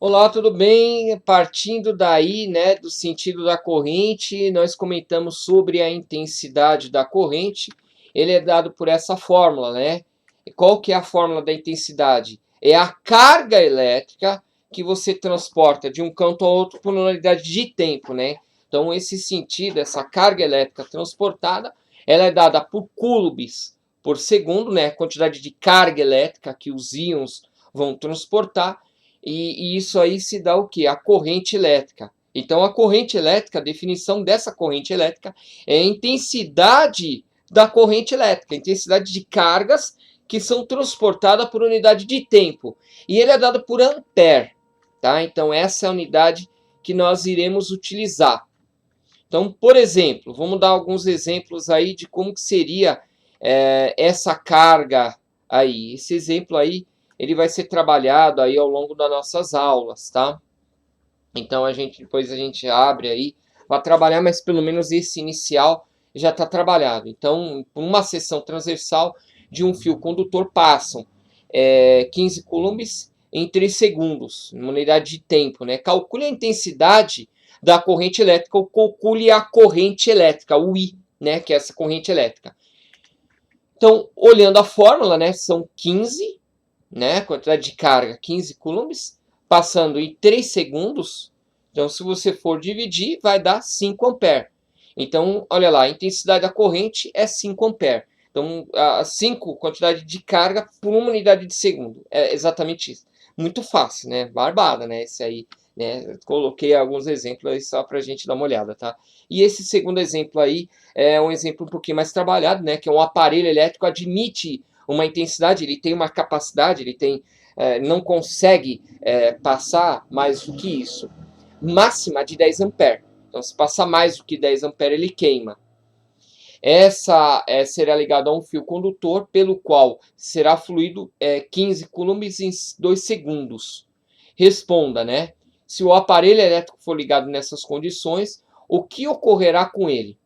Olá, tudo bem? Partindo daí, né, do sentido da corrente, nós comentamos sobre a intensidade da corrente. Ele é dado por essa fórmula, né? E qual que é a fórmula da intensidade? É a carga elétrica que você transporta de um canto ao outro por unidade de tempo, né? Então, esse sentido, essa carga elétrica transportada, ela é dada por coulombs por segundo, né? A quantidade de carga elétrica que os íons vão transportar. E isso aí se dá o quê? A corrente elétrica. Então, a corrente elétrica, a definição dessa corrente elétrica é a intensidade da corrente elétrica, a intensidade de cargas que são transportadas por unidade de tempo. E ele é dado por ampere, tá? Então, essa é a unidade que nós iremos utilizar. Então, por exemplo, vamos dar alguns exemplos aí de como que seria essa carga aí. Esse exemplo aí, ele vai ser trabalhado aí ao longo das nossas aulas, tá? Então, depois a gente abre aí para trabalhar, mas pelo menos esse inicial já está trabalhado. Então, por uma seção transversal de um fio condutor passam 15 coulombs em 3 segundos, uma unidade de tempo, né? Calcule a intensidade da corrente elétrica, ou calcule a corrente elétrica, o I, né? Que é essa corrente elétrica. Então, olhando a fórmula, né? São 15, né? Quantidade de carga, 15 coulombs, passando em 3 segundos. Então, se você for dividir, vai dar 5 ampere. Então, olha lá, a intensidade da corrente é 5 ampere. Então, 5 quantidade de carga por uma unidade de segundo. É exatamente isso. Muito fácil, né? Barbada, né? Esse aí, né? Coloquei alguns exemplos aí só para a gente dar uma olhada, tá? E esse segundo exemplo aí é um exemplo um pouquinho mais trabalhado, né? Que é um aparelho elétrico admite uma intensidade, ele tem uma capacidade, ele tem, não consegue passar mais do que isso. Máxima de 10 ampere. Então, se passar mais do que 10 ampere, ele queima. Essa será ligada a um fio condutor, pelo qual será fluído 15 coulombs em 2 segundos. Responda, né? Se o aparelho elétrico for ligado nessas condições, o que ocorrerá com ele?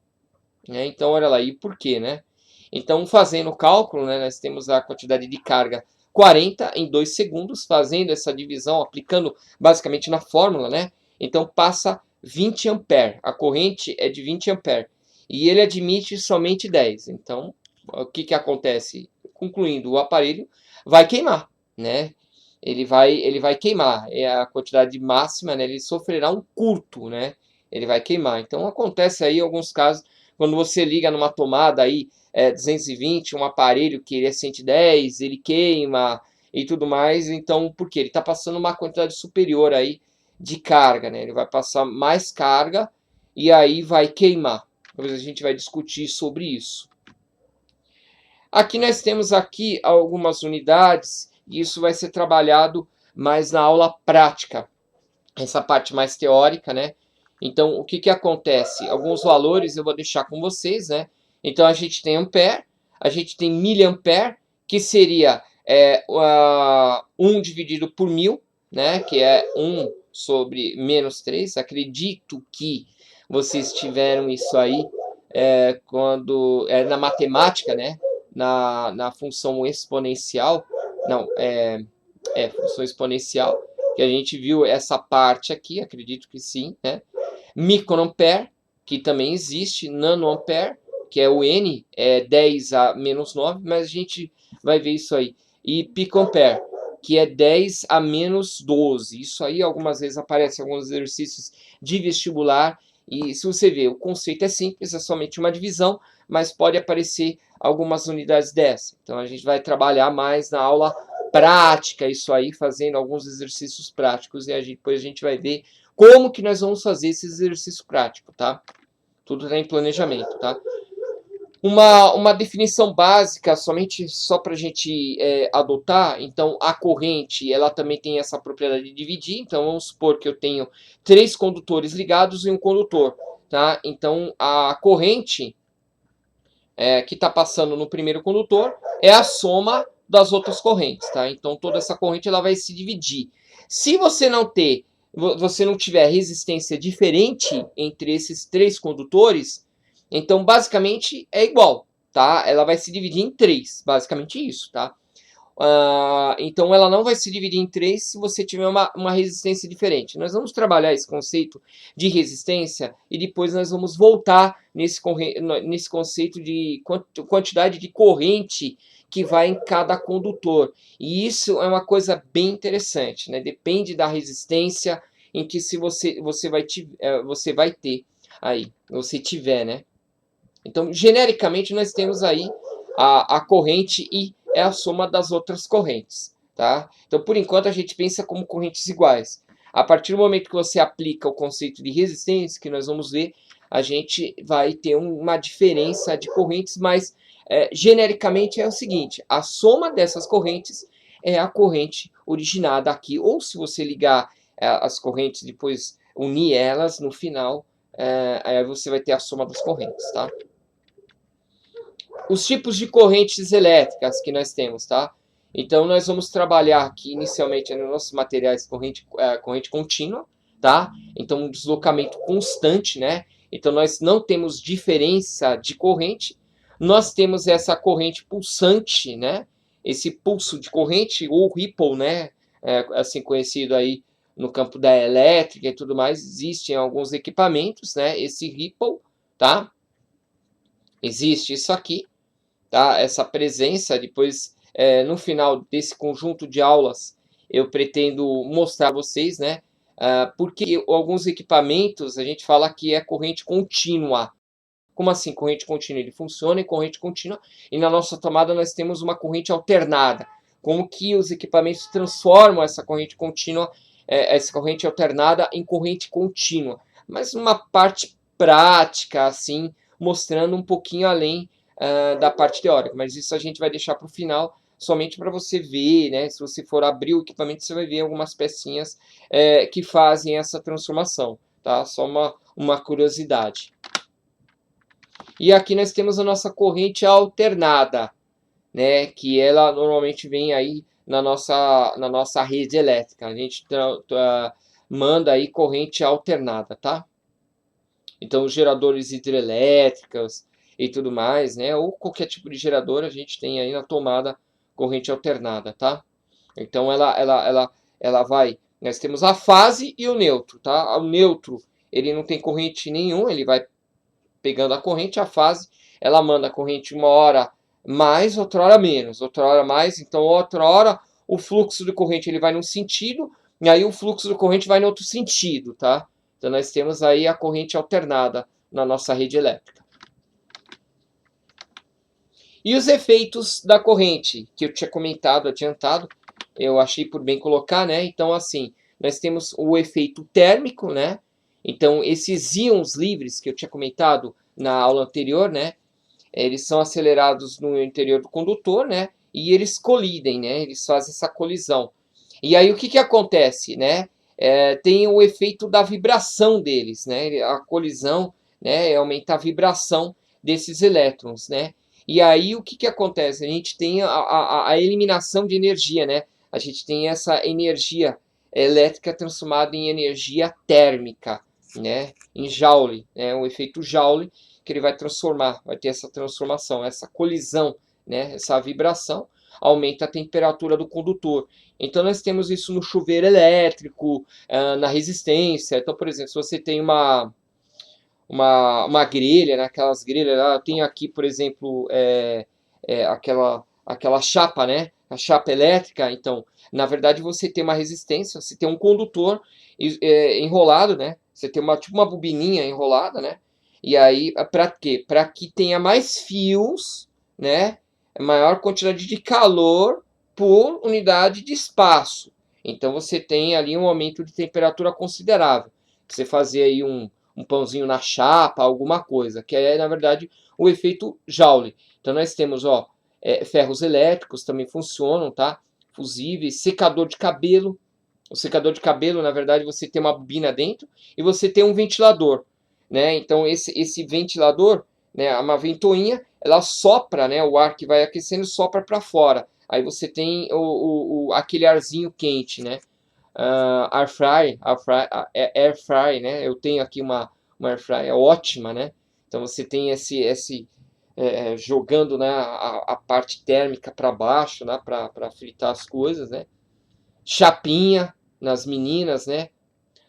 Então, olha lá, e por quê, né? Então, fazendo o cálculo, né, nós temos a quantidade de carga 40 em 2 segundos, fazendo essa divisão, aplicando basicamente na fórmula, né? Então, passa 20 ampere. A corrente é de 20 ampere. E ele admite somente 10. Então, o que, que acontece? Concluindo, o aparelho vai queimar, né? Ele vai queimar. É a quantidade máxima, né? Ele sofrerá um curto, né? Ele vai queimar. Então, acontece aí alguns casos quando você liga numa tomada aí 220, um aparelho que ele é 110, ele queima e tudo mais. Então, por quê? Ele está passando uma quantidade superior aí de carga, né? Ele vai passar mais carga e aí vai queimar. Depois a gente vai discutir sobre isso. Aqui nós temos aqui algumas unidades e isso vai ser trabalhado mais na aula prática. Essa parte mais teórica, né? Então, o que, que acontece? Alguns valores eu vou deixar com vocês, né? Então, a gente tem ampere, a gente tem miliampere, que seria 1 dividido por 1000, né? Que é 1 sobre menos 3. Acredito que vocês tiveram isso aí quando na matemática, né? Na função exponencial. Não, função exponencial, que a gente viu essa parte aqui, acredito que sim, né? Microampere, que também existe, nanoampere, que é o N, é 10 a menos 9, mas a gente vai ver isso aí. E picoampere, que é 10 a menos 12. Isso aí algumas vezes aparece em alguns exercícios de vestibular, e se você ver, o conceito é simples, é somente uma divisão, mas pode aparecer algumas unidades dessa. Então a gente vai trabalhar mais na aula prática isso aí, fazendo alguns exercícios práticos, e depois a gente vai ver como que nós vamos fazer esse exercício prático, tá? Tudo está em planejamento, tá? Uma definição básica, somente só para a gente adotar. Então, a corrente, ela também tem essa propriedade de dividir. Então, vamos supor que eu tenho 3 condutores ligados e um condutor, tá? Então, a corrente que está passando no primeiro condutor é a soma das outras correntes, tá? Então, toda essa corrente ela vai se dividir. Se você não tiver resistência diferente entre esses 3 condutores, então, basicamente, é igual, tá? Ela vai se dividir em 3, basicamente isso, tá? Então ela não vai se dividir em três se você tiver uma resistência diferente. Nós vamos trabalhar esse conceito de resistência e depois nós vamos voltar nesse conceito de quantidade de corrente que vai em cada condutor. E isso é uma coisa bem interessante, né? Depende da resistência em que se você vai ter aí, você tiver, né? Então, genericamente, nós temos aí a corrente I é a soma das outras correntes, tá? Então, por enquanto, a gente pensa como correntes iguais. A partir do momento que você aplica o conceito de resistência, que nós vamos ver, a gente vai ter uma diferença de correntes, mas genericamente é o seguinte, a soma dessas correntes é a corrente originada aqui, ou se você ligar as correntes depois unir elas no final, aí você vai ter a soma das correntes, tá? Os tipos de correntes elétricas que nós temos, tá? Então, nós vamos trabalhar aqui inicialmente nos nossos materiais corrente contínua, tá? Então, um deslocamento constante, né? Então, nós não temos diferença de corrente. Nós temos essa corrente pulsante, né? Esse pulso de corrente, ou ripple, né? Assim conhecido aí no campo da elétrica e tudo mais. Existem alguns equipamentos, né? Esse ripple, tá? Existe isso aqui, tá? Essa presença. Depois, no final desse conjunto de aulas, eu pretendo mostrar a vocês, né? Porque alguns equipamentos a gente fala que é corrente contínua. Como assim corrente contínua? Ele funciona em corrente contínua e na nossa tomada nós temos uma corrente alternada. Como que os equipamentos transformam essa corrente contínua, essa corrente alternada em corrente contínua? Mas uma parte prática, assim, mostrando um pouquinho além da parte teórica, mas isso a gente vai deixar para o final, somente para você ver, né? Se você for abrir o equipamento, você vai ver algumas pecinhas que fazem essa transformação, tá? Só uma curiosidade. E aqui nós temos a nossa corrente alternada, né? Que ela normalmente vem aí na nossa rede elétrica. A gente manda aí corrente alternada, tá? Então, os geradores hidrelétricos e tudo mais, né? Ou qualquer tipo de gerador, a gente tem aí na tomada corrente alternada, tá? Então, ela vai... Nós temos a fase e o neutro, tá? O neutro, ele não tem corrente nenhum, ele vai pegando a corrente. A fase, ela manda a corrente uma hora mais, outra hora menos, outra hora mais. Então, outra hora, o fluxo de corrente ele vai num sentido, e aí o fluxo de corrente vai em outro sentido, tá? Então, nós temos aí a corrente alternada na nossa rede elétrica. E os efeitos da corrente, que eu tinha comentado, adiantado, eu achei por bem colocar, né? Então, assim, nós temos o efeito térmico, né? Então, esses íons livres que eu tinha comentado na aula anterior, né? Eles são acelerados no interior do condutor, né? E eles colidem, né? Eles fazem essa colisão. E aí, o que acontece, né? Tem o efeito da vibração deles, né? A colisão, né? Aumenta a vibração desses elétrons, né? E aí, o que acontece? A gente tem a eliminação de energia, né? A gente tem essa energia elétrica transformada em energia térmica, né? Em Joule, né? O efeito Joule, que ele vai transformar, vai ter essa transformação, essa colisão, né? Essa vibração aumenta a temperatura do condutor. Então, nós temos isso no chuveiro elétrico, na resistência. Então, por exemplo, se você tem uma grelha, né? Aquelas grelhas lá, eu tenho aqui, por exemplo, aquela chapa, né? A chapa elétrica. Então, na verdade, você tem uma resistência, você tem um condutor enrolado, né? Você tem tipo uma bobininha enrolada, né? E aí, para quê? Para que tenha mais fios, né? Maior quantidade de calor por unidade de espaço. Então, você tem ali um aumento de temperatura considerável. Você fazer aí um pãozinho na chapa, alguma coisa, que é, na verdade, o efeito Joule. Então, nós temos, ferros elétricos também funcionam, tá? Fusíveis, secador de cabelo. O secador de cabelo, na verdade, você tem uma bobina dentro e você tem um ventilador, né? Então, esse ventilador, né, uma ventoinha, ela sopra, né? O ar que vai aquecendo sopra para fora. Aí você tem aquele arzinho quente, né? Air fry, né? Eu tenho aqui uma air fry ótima, né? Então você tem jogando, né, a parte térmica para baixo, né, para fritar as coisas, né? Chapinha nas meninas, né?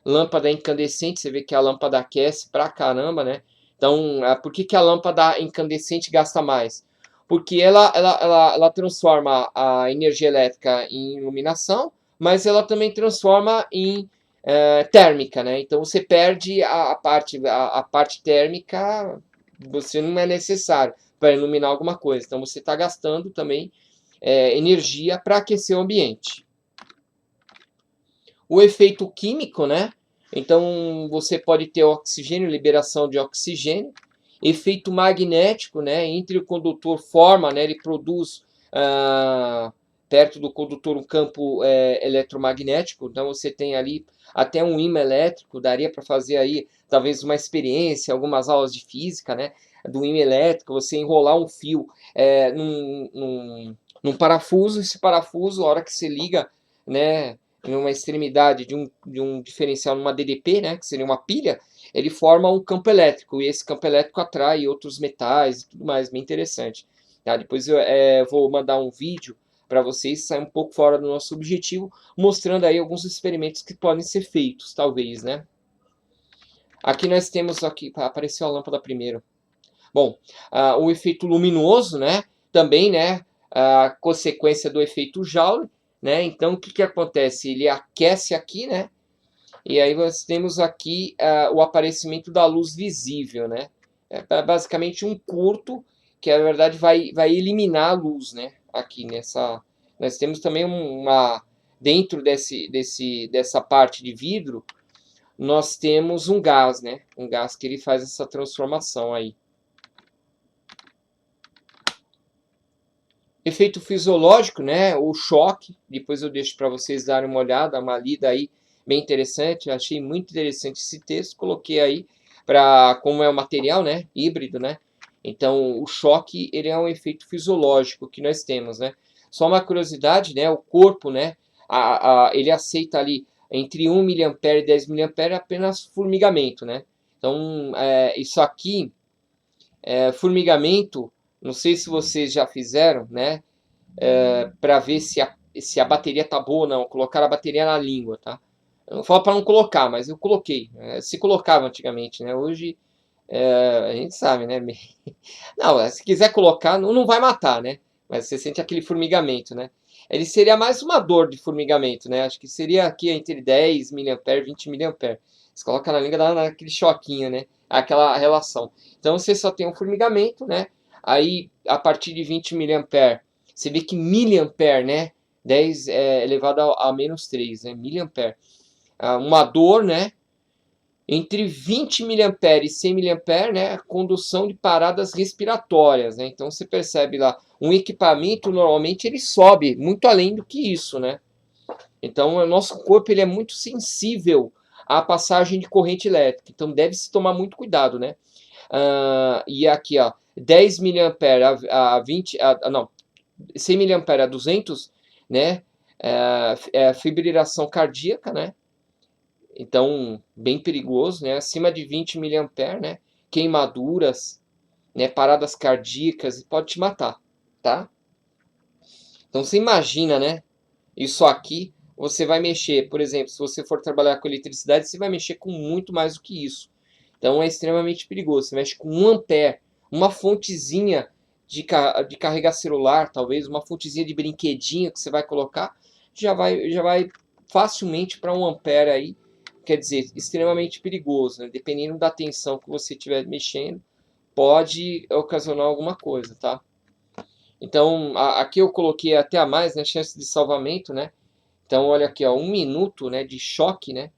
Lâmpada incandescente, você vê que a lâmpada aquece pra caramba, né? Então, por que a lâmpada incandescente gasta mais? Porque ela transforma a energia elétrica em iluminação, mas ela também transforma em térmica, né? Então você perde a parte térmica, você não é necessário para iluminar alguma coisa. Então você está gastando também energia para aquecer o ambiente. O efeito químico, né? Então você pode ter oxigênio, liberação de oxigênio, efeito magnético, né? Entre o condutor forma, né? Ele produz perto do condutor um campo eletromagnético. Então você tem ali até um ímã elétrico. Daria para fazer aí talvez uma experiência, algumas aulas de física, né? Do ímã elétrico, você enrolar um fio num parafuso. Esse parafuso, a hora que você liga, né? Em uma extremidade de um diferencial numa DDP, né, que seria uma pilha, ele forma um campo elétrico, e esse campo elétrico atrai outros metais e tudo mais, bem interessante. Tá? Depois eu vou mandar um vídeo para vocês, sair um pouco fora do nosso objetivo, mostrando aí alguns experimentos que podem ser feitos, talvez, né? Aqui nós temos, aqui apareceu a lâmpada primeiro. Bom, o efeito luminoso, né, também, né, a consequência do efeito Joule, né? Então, o que acontece? Ele aquece aqui, né? E aí nós temos aqui o aparecimento da luz visível, né? É basicamente um curto que, na verdade, vai eliminar a luz, né? Aqui nessa... Nós temos também dentro dessa parte de vidro, nós temos um gás, né? Um gás que ele faz essa transformação aí. Efeito fisiológico, né? O choque. Depois eu deixo para vocês darem uma olhada, uma lida aí bem interessante. Eu achei muito interessante esse texto. Coloquei aí para como é o material, né? Híbrido, né? Então o choque ele é um efeito fisiológico que nós temos, né? Só uma curiosidade, né? O corpo, né? Ele aceita ali entre 1 mA e 10 mA apenas formigamento, né? Então isso aqui formigamento. Não sei se vocês já fizeram, né? Para ver se a bateria tá boa ou não. Colocar a bateria na língua, tá? Eu não falo para não colocar, mas eu coloquei. Se colocava antigamente, né? Hoje a gente sabe, né? Não, se quiser colocar, não vai matar, né? Mas você sente aquele formigamento, né? Ele seria mais uma dor de formigamento, né? Acho que seria aqui entre 10 mA e 20 mA. Você coloca na língua, dá aquele choquinho, né? Aquela relação. Então você só tem um formigamento, né? Aí a partir de 20 mA, você vê que miliampere, né? 10 elevado a menos 3, né? Miliampere. Uma dor, né? Entre 20 mA e 100 mA, né, a condução de paradas respiratórias, né? Então você percebe lá, um equipamento normalmente ele sobe muito além do que isso, né? Então o nosso corpo ele é muito sensível à passagem de corrente elétrica, então deve-se tomar muito cuidado, né? E aqui, ó, 10 mA a 20, não, 100 mA a 200, né? Fibrilação cardíaca, né? Então, bem perigoso, né? Acima de 20 mA, né? Queimaduras, né? Paradas cardíacas, pode te matar, tá? Então, você imagina, né? Isso aqui, você vai mexer, por exemplo, se você for trabalhar com eletricidade, você vai mexer com muito mais do que isso. Então, é extremamente perigoso. Você mexe com 1 ampere, uma fontezinha de carregar celular, talvez, uma fontezinha de brinquedinho que você vai colocar, já vai facilmente para 1 ampere aí. Quer dizer, extremamente perigoso, né? Dependendo da tensão que você estiver mexendo, pode ocasionar alguma coisa, tá? Então, aqui eu coloquei até a mais, né? Chance de salvamento, né? Então, olha aqui, ó, 1 minuto, né, de choque, né?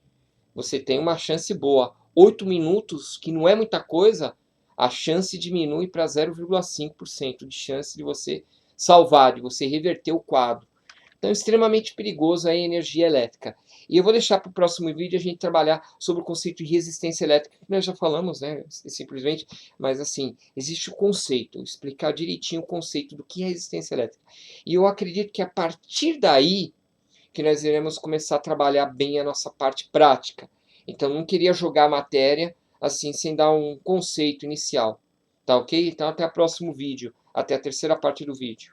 Você tem uma chance boa. 8 minutos, que não é muita coisa, a chance diminui para 0,5% de chance de você salvar, de você reverter o quadro. Então, é extremamente perigoso a energia elétrica. E eu vou deixar para o próximo vídeo a gente trabalhar sobre o conceito de resistência elétrica, que nós já falamos, né, simplesmente, mas assim, existe o conceito, explicar direitinho o conceito do que é resistência elétrica. E eu acredito que a partir daí, que nós iremos começar a trabalhar bem a nossa parte prática. Então, não queria jogar a matéria assim, sem dar um conceito inicial. Tá ok? Então até o próximo vídeo. Até a terceira parte do vídeo.